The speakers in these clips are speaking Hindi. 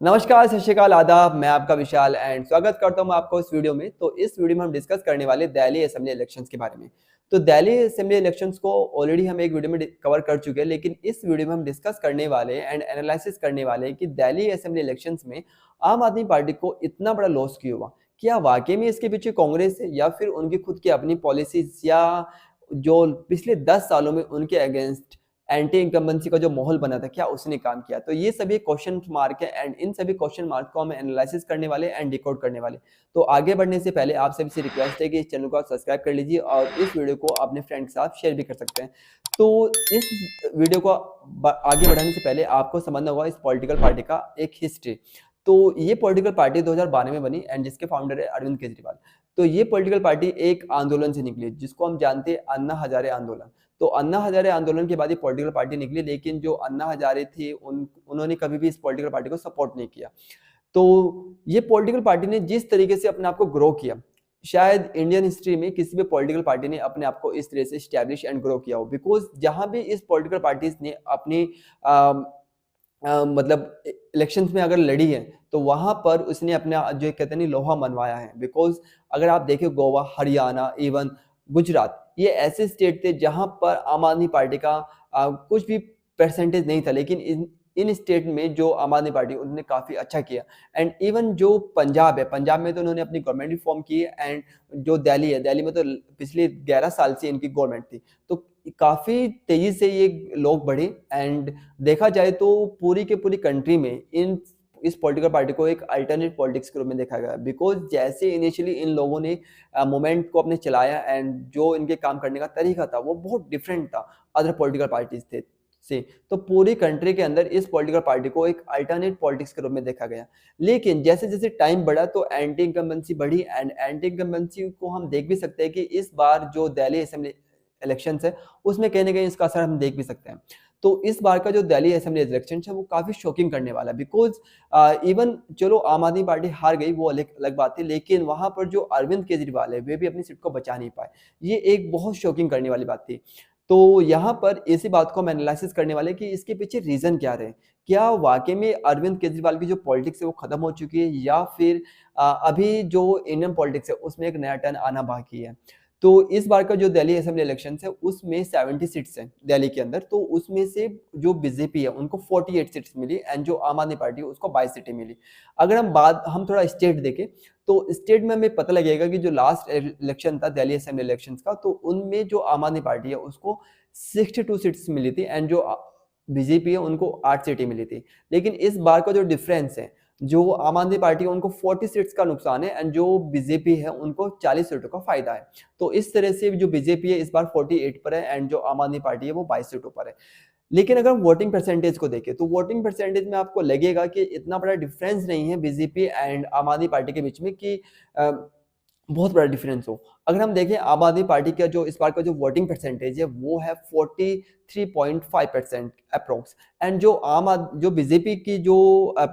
नमस्कार, सत श्री अकाल, आदाब। मैं आपका विशाल एंड स्वागत करता हूं आपको इस वीडियो में। तो इस वीडियो में हम डिस्कस करने वाले दिल्ली असेंबली इलेक्शंस के बारे में। तो दिल्ली असेंबली इलेक्शंस को ऑलरेडी हम एक वीडियो में कवर कर चुके हैं, लेकिन इस वीडियो में हम डिस्कस करने वाले एंड एनालिसिस करने वाले हैं कि दिल्ली असेंबली इलेक्शंस में आम आदमी पार्टी को इतना बड़ा लॉस क्यों हुआ। क्या वाकई में इसके पीछे कांग्रेस है या फिर उनकी खुद की अपनी पॉलिसीज, या जो पिछले 10 सालों में उनके अगेंस्ट एंटी इनकम्बेंसी का जो माहौल बना था, क्या उसने काम किया। तो ये सभी क्वेश्चन मार्क है एंड इन सभी क्वेश्चन मार्क को हम एनालिसिस करने वाले एंड डिकोड करने वाले। तो आगे बढ़ने से पहले आप सभी से रिक्वेस्ट है कि इस चैनल को आप सब्सक्राइब कर लीजिए और इस वीडियो को अपने फ्रेंड के साथ शेयर भी कर सकते हैं। तो इस वीडियो को आगे बढ़ाने से पहले आपको समझना होगा इस पॉलिटिकल पार्टी का एक हिस्ट्री। तो ये पॉलिटिकल पार्टी 2012 में बनी एंड जिसके फाउंडर है अरविंद केजरीवाल। तो ये पॉलिटिकल पार्टी एक आंदोलन से निकली जिसको हम जानते हैं अन्ना हजारे आंदोलन। तो अन्ना हजारे आंदोलन के बाद ये पॉलिटिकल पार्टी निकली, लेकिन जो अन्ना हजारे थे उन्होंने कभी भी इस पॉलिटिकल पार्टी को सपोर्ट नहीं किया। तो ये पॉलिटिकल पार्टी ने जिस तरीके से अपने आप को ग्रो किया, शायद इंडियन हिस्ट्री में किसी भी पॉलिटिकल पार्टी ने अपने आप को इस तरह से स्टैब्लिश एंड ग्रो किया हो। बिकॉज जहां भी इस पॉलिटिकल पार्टीज ने अपनी मतलब इलेक्शंस में अगर लड़ी है, तो वहां पर उसने अपना जो कहते हैं लोहा मनवाया है। बिकॉज अगर आप देखें गोवा, हरियाणा, इवन गुजरात, ये ऐसे स्टेट थे जहां पर आम आदमी पार्टी का कुछ भी परसेंटेज नहीं था, लेकिन इन स्टेट में जो आम आदमी पार्टी उन्होंने काफी अच्छा किया। एंड इवन जो पंजाब है, पंजाब में तो उन्होंने अपनी गवर्नमेंट भी फॉर्म की है। एंड जो दिल्ली है, दिल्ली में तो पिछले 11 साल से इनकी गवर्नमेंट थी। तो काफी तेजी से ये लोग बढ़े। एंड देखा जाए तो पूरी के पूरी कंट्री में इस पॉलिटिकल पार्टी को एक अल्टरनेट पॉलिटिक्स के रूप में देखा गया। बिकॉज जैसे इनिशियली इन लोगों ने मूवमेंट को अपने चलाया एंड जो इनके काम करने का तरीका था वो बहुत डिफरेंट था अदर पॉलिटिकल पार्टीज थे से। तो पूरी कंट्री के अंदर इस पॉलिटिकल पार्टी को एक अल्टरनेट पॉलिटिक्स के रूप में देखा गया। लेकिन जैसे जैसे टाइम बढ़ा तो एंटी इनकम्बेंसी बढ़ी। एंड एंटी इनकम्बेंसी को हम देख भी सकते हैं कि इस बार जो दिल्ली असेंबली इलेक्शंस है उसमें कहीं ना कहीं इसका असर हम देख भी सकते हैं। तो इस बार का जो दिल्ली असेंबली इलेक्शन है वो काफी शॉकिंग करने वाला है। बिकॉज इवन चलो आम आदमी पार्टी हार गई, वो अलग अलग बात है, लेकिन वहां पर जो अरविंद केजरीवाल है वे भी अपनी सीट को बचा नहीं पाए। ये एक बहुत शॉकिंग करने वाली बात थी। तो यहाँ पर इसी बात को हम एनालिसिस करने वाले कि इसके पीछे रीजन क्या रहे। क्या वाकई में अरविंद केजरीवाल की जो पॉलिटिक्स है वो खत्म हो चुकी है, या फिर अभी जो इंडियन पॉलिटिक्स है उसमें एक नया टर्न आना बाकी है। तो इस बार का जो दिल्ली असेंबली इलेक्शन है उसमें 70 सीट्स हैं दिल्ली के अंदर। तो उसमें से जो बीजेपी है उनको 48 सीट्स मिली एंड जो आम आदमी पार्टी है उसको 22 सीटें मिली। अगर हम थोड़ा स्टेट देखें तो स्टेट में हमें पता लगेगा कि जो लास्ट इलेक्शन था दिल्ली असेंबली इलेक्शन का, तो उनमें जो आम आदमी पार्टी है उसको 62 सीट्स मिली थी एंड जो बीजेपी है उनको 8 सीटें मिली थी। लेकिन इस बार का जो डिफरेंस है, जो आम आदमी पार्टी है उनको 40 सीट्स का नुकसान है एंड जो बीजेपी है उनको 40 सीटों का फायदा है। तो इस तरह से जो बीजेपी है इस बार 48 पर है एंड जो आम आदमी पार्टी है वो 22 सीटों पर है। लेकिन अगर हम वोटिंग परसेंटेज को देखें तो वोटिंग परसेंटेज में आपको लगेगा कि इतना बड़ा डिफरेंस नहीं है बीजेपी एंड आम आदमी पार्टी के बीच में कि बहुत बड़ा डिफरेंस हो। अगर हम देखें आम आदमी पार्टी का जो इस बार का जो वोटिंग परसेंटेज है वो है 43.5% अप्रोक्स। एंड जो बीजेपी की जो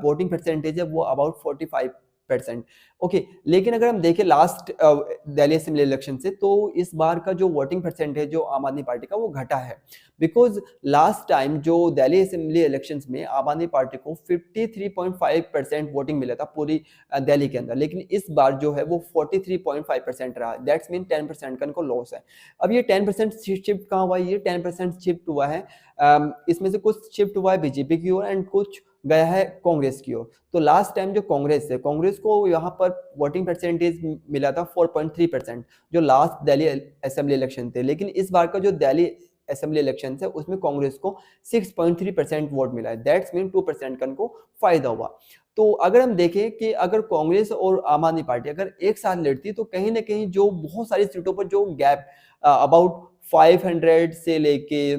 वोटिंग परसेंटेज है वो अबाउट 45%। ओके, लेकिन अगर हम देखें लास्ट दिल्ली असेंबली इलेक्शन से, तो इस बार का जो वोटिंग परसेंटेज जो आम आदमी पार्टी का वो घटा है। बिकॉज लास्ट टाइम जो दिल्ली असेंबली इलेक्शंस में आम आदमी पार्टी को 53.5% वोटिंग मिला था पूरी दिल्ली के अंदर, लेकिन इस बार जो है वो 43.5% रहा। दैट्स मीन 10% का इनको लॉस है। अब ये 10% शिफ्ट कहाँ हुआ है? ये 10% शिफ्ट हुआ है, इसमें से कुछ शिफ्ट हुआ है बीजेपी की ओर एंड कुछ गया है कांग्रेस की ओर। तो लास्ट टाइम जो कांग्रेस है, कांग्रेस को यहाँ पर वोटिंग परसेंटेज मिला था 4.3% जो लास्ट दिल्ली असेंबली इलेक्शन थे। लेकिन इस बार का जो दिल्ली असेंबली इलेक्शन है उसमें कांग्रेस को 6.3% वोट मिला है। दैट्स मीन 2% का इनको फायदा हुआ। तो अगर हम देखें कि अगर कांग्रेस और आम आदमी पार्टी अगर एक साथ लड़ती तो कहीं ना कहीं जो बहुत सारी सीटों पर जो गैप अबाउट 500 से लेके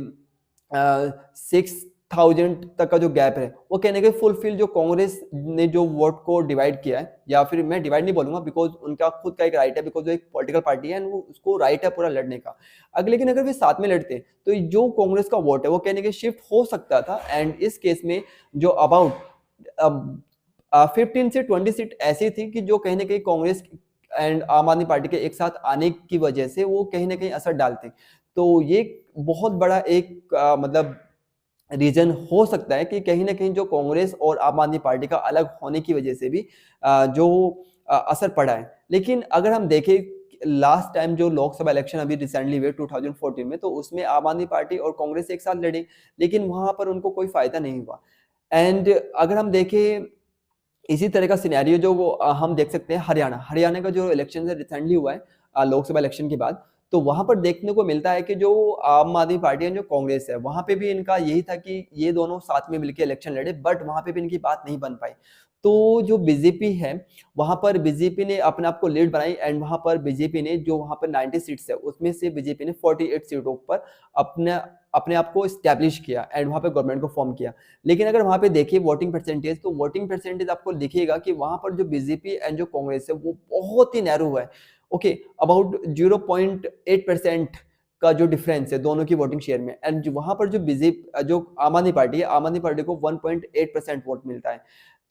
6,000 तक का जो गैप है वो कहने के फुलफिल जो कांग्रेस ने जो वोट को डिवाइड किया है, या फिर मैं डिवाइड नहीं बोलूंगा बिकॉज उनका खुद का एक राइट है, बिकॉज वो एक पॉलिटिकल पार्टी है एंड वो उसको राइट है पूरा लड़ने का। अगर लेकिन अगर वे साथ में लड़ते तो जो कांग्रेस का वोट है वो कहने के शिफ्ट हो सकता था। एंड इस केस में जो अबाउट 15 से 20 सीट ऐसी थी कि जो कहीं ना कहीं कांग्रेस एंड आम आदमी पार्टी के एक साथ आने की वजह से वो कहीं ना कहीं असर डालते। तो ये बहुत बड़ा एक मतलब रीज़न हो सकता है कि कहीं न कहीं जो कांग्रेस और आम आदमी पार्टी का अलग होने की वजह से भी जो असर पड़ा है। लेकिन अगर हम देखें लास्ट टाइम जो लोकसभा इलेक्शन अभी रिसेंटली हुए 2014 में, तो उसमें आम आदमी पार्टी और कांग्रेस एक साथ लड़े, लेकिन वहाँ पर उनको कोई फ़ायदा नहीं हुआ। एंड अगर हम देखें इसी तरह का सिनेरियो जो हम देख सकते हैं हरियाणा। हरियाणा का जो इलेक्शन है रिसेंटली हुआ है लोकसभा इलेक्शन के बाद, तो वहाँ पर देखने को मिलता है कि जो आम आदमी पार्टी है, जो कांग्रेस है, वहाँ पे भी इनका यही था कि ये दोनों साथ में मिलके इलेक्शन लड़े, बट वहाँ पे भी इनकी बात नहीं बन पाई। तो जो बीजेपी है, वहाँ पर बीजेपी ने अपने आप को लीड बनाई एंड वहाँ पर बीजेपी ने जो वहाँ पर 90 सीट्स है, उसमें से बीजेपी ने 48 सीटों पर अपने अपने आप को एस्टैब्लिश किया एंड वहाँ पे गवर्नमेंट को फॉर्म किया। लेकिन अगर वहाँ पे देखिए वोटिंग परसेंटेज, तो वोटिंग परसेंटेज आपको दिखेगा कि वहाँ पर जो बीजेपी एंड जो कांग्रेस है, वो बहुत ही नैरो है। ओके, अबाउट 0.8% का जो डिफरेंस है दोनों की वोटिंग शेयर में, एंड वहाँ पर जो आम आदमी पार्टी है, आम आदमी पार्टी को 1.8% वोट मिलता है।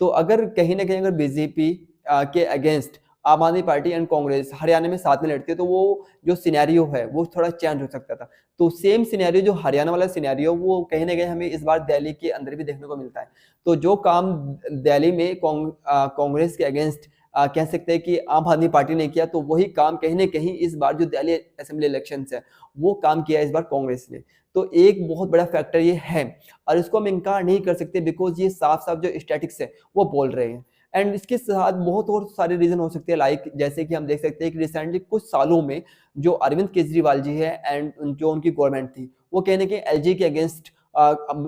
तो अगर कहीं न कहीं अगर बीजेपी के अगेंस्ट आम आदमी पार्टी एंड कांग्रेस हरियाणा में साथ में लड़ती है, तो वो जो सिनेरियो है, वो थोड़ा चेंज हो सकता था। तो सेम सिनेरियो जो हरियाणा वाला सिनेरियो, वो कहीं न कहीं हमें इस बार दिल्ली के अंदर भी देखने को मिलता है। तो जो काम दिल्ली में कांग्रेस के अगेंस्ट कह सकते हैं कि आम आदमी पार्टी ने किया, तो वही काम कहीं न कहीं इस बार जो दिल्ली असेंबली इलेक्शंस है, वो काम किया है इस बार कांग्रेस ने। तो एक बहुत बड़ा फैक्टर ये है और इसको हम इनकार नहीं कर सकते, बिकॉज़ ये साफ-साफ जो स्टैटिस्टिक्स है, वो बोल रहे हैं। एंड इसके साथ बहुत और सारे रीज़न हो सकते हैं, लाइक जैसे कि हम देख सकते हैं कि रिसेंटली कुछ सालों में जो अरविंद केजरीवाल जी है एंड जो उनकी गवर्नमेंट थी, वो कहीं न कहीं एलजी के अगेंस्ट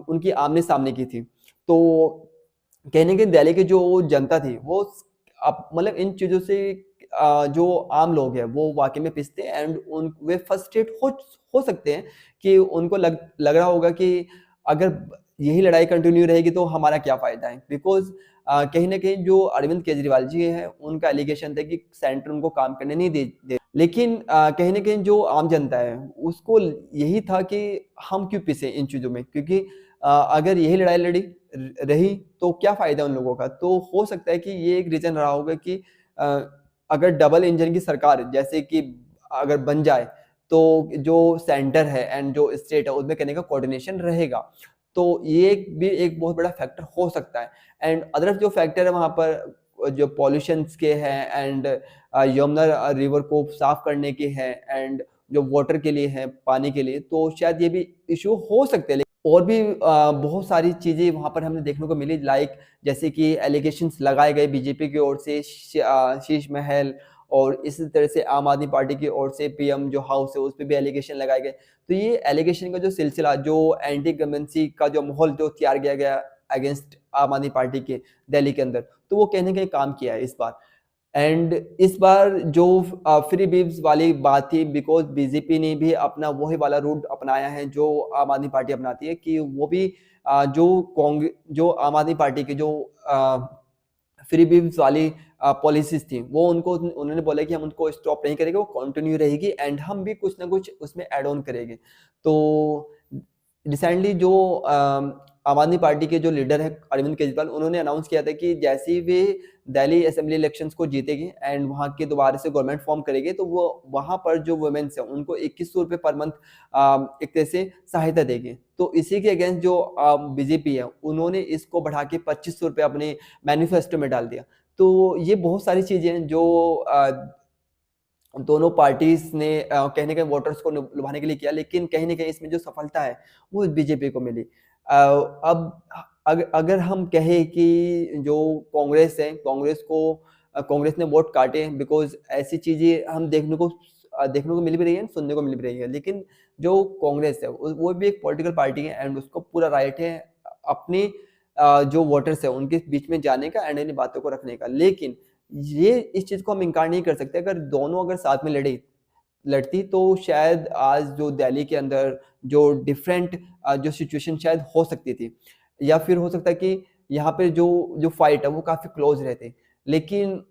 उनकी आमने-सामने की थी। तो कहीं न कहीं दिल्ली की जो जनता थी, वो अब मतलब इन चीज़ों से जो आम लोग हैं, वो वाक़ई में पिसते हैं एंड उन वे फ्रस्ट्रेट हो सकते हैं कि उनको लग लग रहा होगा कि अगर यही लड़ाई कंटिन्यू रहेगी तो हमारा क्या फ़ायदा है? बिकॉज़ कहीं न कहीं जो अरविंद केजरीवाल जी हैं, उनका एलिगेशन था कि सेंटर उनको काम करने नहीं दे। लेकिन कहीं न कहीं जो आम जनता है, उसको यही था कि हम क्यों पिसें इन चीज़ों में? क्योंकि अगर यही लड़ाई लड़ी रही तो क्या फ़ायदा उन लोगों का? तो हो सकता है कि ये एक रीज़न रहा होगा कि अ, अगर डबल इंजन की सरकार जैसे कि अगर बन जाए, तो जो सेंटर है एंड जो स्टेट है, उसमें कहने का कोऑर्डिनेशन रहेगा। तो ये भी एक बहुत बड़ा फैक्टर हो सकता है एंड अदर जो फैक्टर है वहाँ पर जो पॉल्यूशंस के हैं एंड यमुना रिवर को साफ़ करने के हैं एंड जो वाटर के लिए है, पानी के लिए, तो शायद ये भी इश्यू हो सकते हैं। और भी बहुत सारी चीज़ें वहाँ पर हमें देखने को मिली, लाइक जैसे कि एलिगेशंस लगाए गए बीजेपी की ओर से शीश महल और इसी तरह से आम आदमी पार्टी की ओर से पीएम जो हाउस है, उस पे भी एलिगेशन लगाए गए। तो ये एलिगेशन का जो सिलसिला, जो एंटी इनकम्बेंसी का जो माहौल जो तैयार किया गया अगेंस्ट आम आदमी पार्टी के दिल्ली के अंदर, तो वो कहीं न कहीं काम किया है इस बार। एंड इस बार जो फ्री बीव्स वाली बात थी, बिकॉज़ बीजेपी ने भी अपना वही वाला रूट अपनाया है जो आम आदमी पार्टी अपनाती है, कि वो भी जो आम आदमी पार्टी की जो फ्री बीव्स वाली पॉलिसीज़ थी, वो उन्होंने बोला कि हम उनको स्टॉप नहीं करेंगे, वो कंटिन्यू रहेगी एंड हम भी कुछ ना कुछ उसमें ऐड ऑन करेंगे। तो रिसेंटली जो आम आदमी पार्टी के जो लीडर हैं अरविंद केजरीवाल, उन्होंने अनाउंस किया था कि जैसे ही वे दिल्ली असेंबली इलेक्शंस को जीतेंगे एंड वहाँ के दोबारा से गवर्नमेंट फॉर्म करेंगे, तो वो वहाँ पर जो वुमेन्स हैं, उनको ₹2100 पर मंथ एक तरह से सहायता देंगे। तो इसी के अगेंस्ट जो बीजेपी है, उन्होंने इसको बढ़ा के ₹2500 अपने मैनिफेस्टो में डाल दिया। तो ये बहुत सारी चीज़ें हैं जो दोनों पार्टीज़ ने कहीं न कहीं वोटर्स को लुभाने के लिए किया, लेकिन कहीं न कहीं इसमें जो सफलता है, वो बीजेपी को मिली। अब अगर हम कहें कि जो कांग्रेस है, कांग्रेस ने वोट काटे हैं, बिकॉज़ ऐसी चीज़ें हम देखने को मिल भी रही है, सुनने को मिल भी रही है। लेकिन जो कांग्रेस है, वो भी एक पॉलिटिकल पार्टी है एंड उसको पूरा राइट है अपनी जो वोटर्स हैं, उनके बीच में जाने का एंड इन बातों को रखने का। लेकिन ये इस चीज़ को हम इनकार नहीं कर सकते, अगर दोनों अगर साथ में लड़ती, तो शायद आज जो दिल्ली के अंदर जो डिफरेंट जो सिचुएशन शायद हो सकती थी, या फिर हो सकता है कि यहाँ पे जो जो फाइट है वो काफ़ी क्लोज़ रहते। लेकिन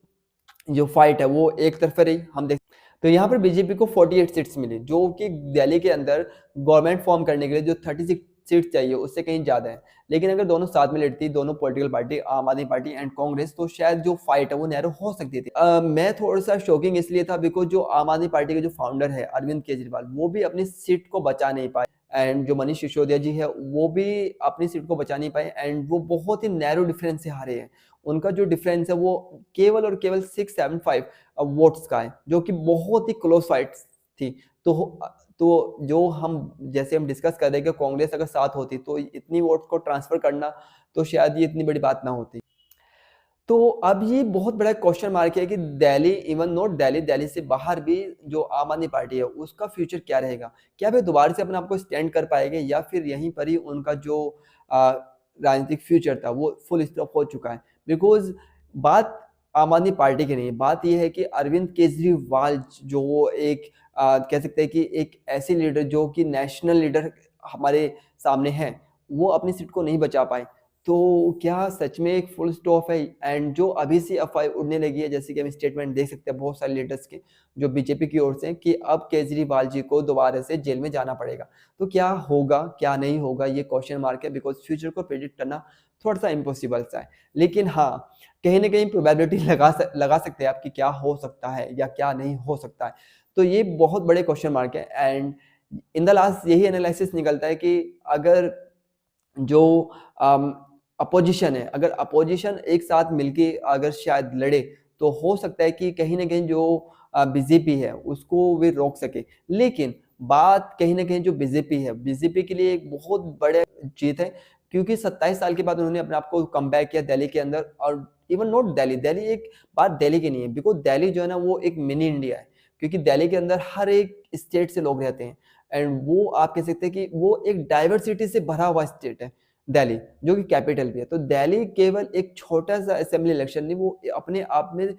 जो फाइट है वो एक तरफ़ा रही, हम देख तो यहाँ पर बीजेपी को 48 सीट्स मिली, जो कि दिल्ली के अंदर गवर्नमेंट फ़ॉर्म करने के लिए जो 36 सीट्स चाहिए, उससे कहीं ज़्यादा है। लेकिन अगर दोनों साथ में लड़ती, दोनों पॉलिटिकल पार्टी, आम आदमी पार्टी एंड कांग्रेस, तो शायद जो फाइट है वो नैरो हो सकती थी। मैं थोड़ा-सा शॉकिंग इसलिए था, बिकॉज़ जो आम आदमी पार्टी के जो फाउंडर है अरविंद केजरीवाल, वो भी अपनी सीट को बचा नहीं पाए एंड जो मनीष सिसोदिया जी है वो भी अपनी सीट को बचा नहीं पाए एंड वो बहुत ही नैरो डिफरेंस से हारे हैं। उनका जो डिफरेंस है वो केवल और केवल 675 वोट्स का है, जो कि बहुत ही क्लोज फाइट थी। तो जो हम जैसे हम डिस्कस कर रहे हैं कि कांग्रेस अगर साथ होती तो इतनी वोट्स को ट्रांसफर करना तो शायद ये इतनी बड़ी बात ना होती। तो अब ये बहुत बड़ा क्वेश्चन मार्क है कि दिल्ली, इवन नॉट दिल्ली, दिल्ली से बाहर भी जो आम आदमी पार्टी है उसका फ्यूचर क्या रहेगा? क्या वे दोबारा से अपने आप को स्टैंड कर पाएंगे या फिर यहीं पर ही उनका जो राजनीतिक फ्यूचर था वो फुल स्टॉप हो चुका है? बिकॉज़ बात आम आदमी पार्टी की नहीं है, बात ये है कि अरविंद केजरीवाल जो वो एक कह सकते हैं कि एक ऐसे लीडर जो कि नेशनल लीडर हमारे सामने हैं, वो अपनी सीट को नहीं बचा पाए। तो क्या सच में एक फुल स्टॉप है? एंड जो अभी से अफ़वाहें उड़ने लगी है, जैसे कि हम स्टेटमेंट देख सकते हैं बहुत सारे लीडर्स के, जो बीजेपी की ओर से, कि अब केजरीवाल जी को दोबारा से जेल में जाना पड़ेगा। तो क्या होगा, क्या नहीं होगा, ये क्वेश्चन मार्क है, बिकॉज़ फ्यूचर को प्रेडिक्ट करना थोड़ा-सा इम्पॉसिबल सा है। लेकिन हाँ, कहीं न कहीं प्रोबेबिलिटी लगा सकते हैं आप कि क्या हो सकता है या क्या नहीं हो सकता है। तो ये बहुत बड़े क्वेश्चन मार्क है एंड इन द लास्ट यही एनालिसिस निकलता है कि अगर जो अम, अपोज़िशन है, अगर अपोज़िशन एक साथ मिलके अगर शायद लड़े, तो हो सकता है कि कहीं न कहीं जो बीजेपी है, उसको वे रोक सके। लेकिन बात कहीं न कहीं जो बीजेपी है, बीजेपी के लिए एक बहुत बड़ा जीत है, क्योंकि 27 साल के बाद उन्होंने अपने आप को कमबैक किया दिल्ली के अंदर और इवन नॉट दिल्ली, दिल्ली एक बात दिल्ली की नहीं है, बिकॉज़ दिल्ली जो है ना वो एक मिनी इंडिया है, क्योंकि दिल्ली के अंदर हर एक स्टेट से लोग रहते हैं एंड वो आप कह सकते हैं कि वो एक डाइवर्सिटी से भरा हुआ स्टेट है। दिल्ली, जो कि कैपिटल भी है। तो दिल्ली केवल एक छोटा-सा असेंबली इलेक्शन नहीं, वो अपने आप में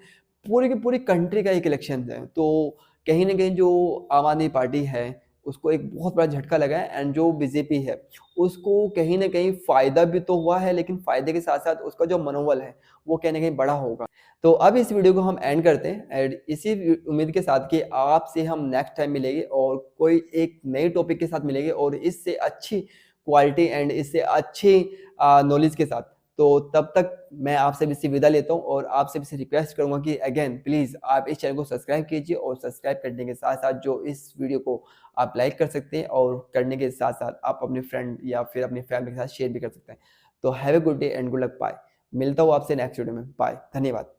पूरी की पूरी कंट्री का एक इलेक्शन है। तो कहीं न कहीं जो आम आदमी पार्टी है, उसको एक बहुत बड़ा झटका लगा है एंड जो बीजेपी है, उसको कहीं न कहीं फ़ायदा भी तो हुआ है, लेकिन फ़ायदे के साथ-साथ उसका जो मनोबल है, वो कहीं न कहीं बढ़ा होगा। तो अब इस वीडियो को हम एंड करते हैं एंड इसी उम्मीद के साथ कि आपसे हम नेक्स्ट टाइम मिलेंगे और कोई एक नए टॉपिक के साथ मिलेंगे और इससे अच्छी क्वालिटी एंड इससे अच्छी नॉलेज के साथ। तो तब तक मैं आपसे भी विदा लेता हूँ और आपसे भी रिक्वेस्ट करूँगा कि अगेन प्लीज़ आप इस चैनल को सब्सक्राइब कीजिए और सब्सक्राइब करने के साथ-साथ जो इस वीडियो को आप लाइक कर सकते हैं और करने के साथ-साथ आप अपने फ्रेंड या फिर अपनी फैमिली के साथ शेयर भी कर सकते हैं। तो have a good day and good luck, bye. मिलता हूँ आपसे नेक्स्ट वीडियो में। बाय, धन्यवाद।